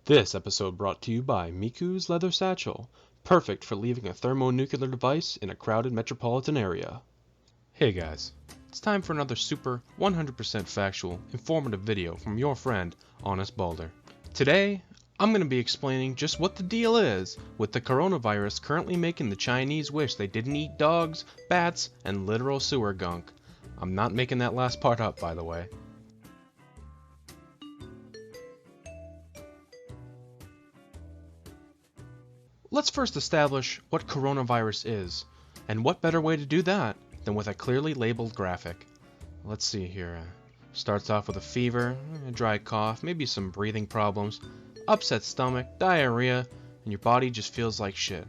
This episode brought to you by Miku's Leather Satchel, perfect for leaving a thermonuclear device in a crowded metropolitan area. Hey guys, it's time for another super 100% factual, informative video from your friend, Honest Baldur. Today, I'm going to be explaining just what the deal is with the coronavirus currently making the Chinese wish they didn't eat dogs, bats, and literal sewer gunk. I'm not making that last part up, by the way. Let's first establish what coronavirus is, and what better way to do that than with a clearly labeled graphic. Let's see here. Starts off with a fever, a dry cough, maybe some breathing problems, upset stomach, diarrhea, and your body just feels like shit.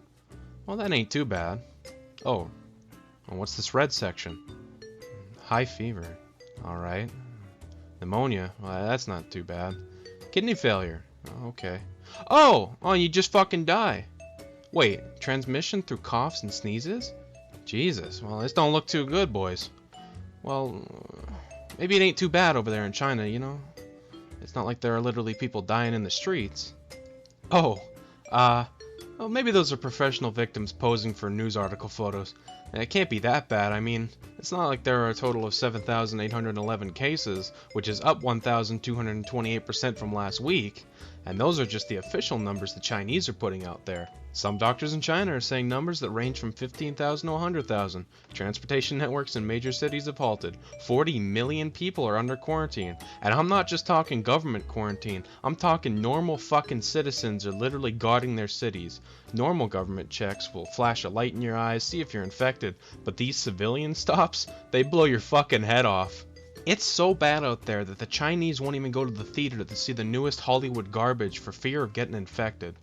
Well, that ain't too bad. Oh, and what's this red section? High fever. Alright. Pneumonia. Well, that's not too bad. Kidney failure. Okay. Oh, you just fucking die. Wait, transmission through coughs and sneezes? Jesus, well, this don't look too good, boys. Well, maybe it ain't too bad over there in China, you know? It's not like there are literally people dying in the streets. Oh, well, maybe those are professional victims posing for news article photos. And it can't be that bad. I mean, it's not like there are a total of 7,811 cases, which is up 1,228% from last week. And those are just the official numbers the Chinese are putting out there. Some doctors in China are saying numbers that range from 15,000 to 100,000. Transportation networks in major cities have halted. 40 million people are under quarantine. And I'm not just talking government quarantine. I'm talking normal fucking citizens are literally guarding their cities. Normal government checks will flash a light in your eyes, see if you're infected. But these civilian stops, they blow your fucking head off. It's so bad out there that the Chinese won't even go to the theater to see the newest Hollywood garbage for fear of getting infected.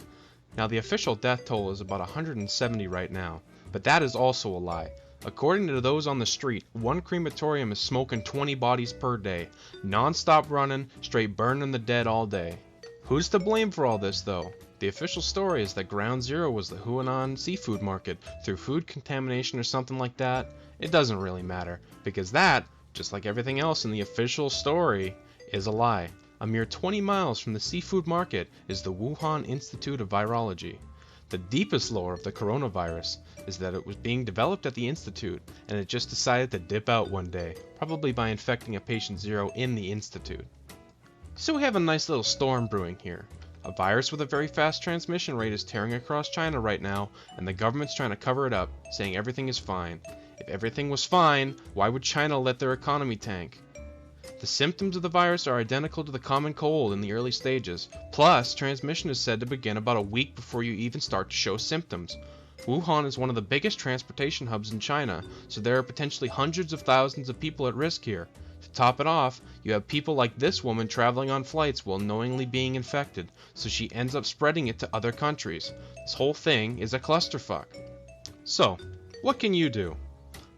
Now, the official death toll is about 170 right now, but that is also a lie. According to those on the street, one crematorium is smoking 20 bodies per day, non-stop running, straight burning the dead all day. Who's to blame for all this, though? The official story is that Ground Zero was the Huanan seafood market through food contamination or something like that. It doesn't really matter, because that, just like everything else in the official story, is a lie. A mere 20 miles from the seafood market is the Wuhan Institute of Virology. The deepest lore of the coronavirus is that it was being developed at the institute and it just decided to dip out one day, probably by infecting a patient zero in the institute. So we have a nice little storm brewing here. A virus with a very fast transmission rate is tearing across China right now, and the government's trying to cover it up, saying everything is fine. If everything was fine, why would China let their economy tank? The symptoms of the virus are identical to the common cold in the early stages, plus transmission is said to begin about a week before you even start to show symptoms. Wuhan is one of the biggest transportation hubs in China, so there are potentially hundreds of thousands of people at risk here. To top it off, you have people like this woman traveling on flights while knowingly being infected, so she ends up spreading it to other countries. This whole thing is a clusterfuck. So, what can you do?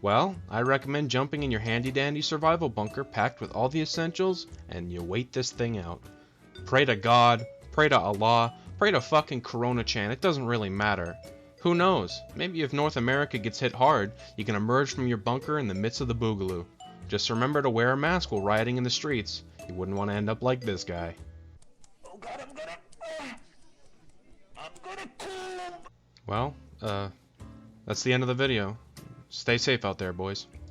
Well, I recommend jumping in your handy-dandy survival bunker packed with all the essentials, and you wait this thing out. Pray to God, pray to Allah, pray to fucking Corona-chan, it doesn't really matter. Who knows, maybe if North America gets hit hard, you can emerge from your bunker in the midst of the boogaloo. Just remember to wear a mask while riding in the streets. You wouldn't want to end up like this guy. Oh God, I'm gonna kill him. Well, that's the end of the video. Stay safe out there, boys.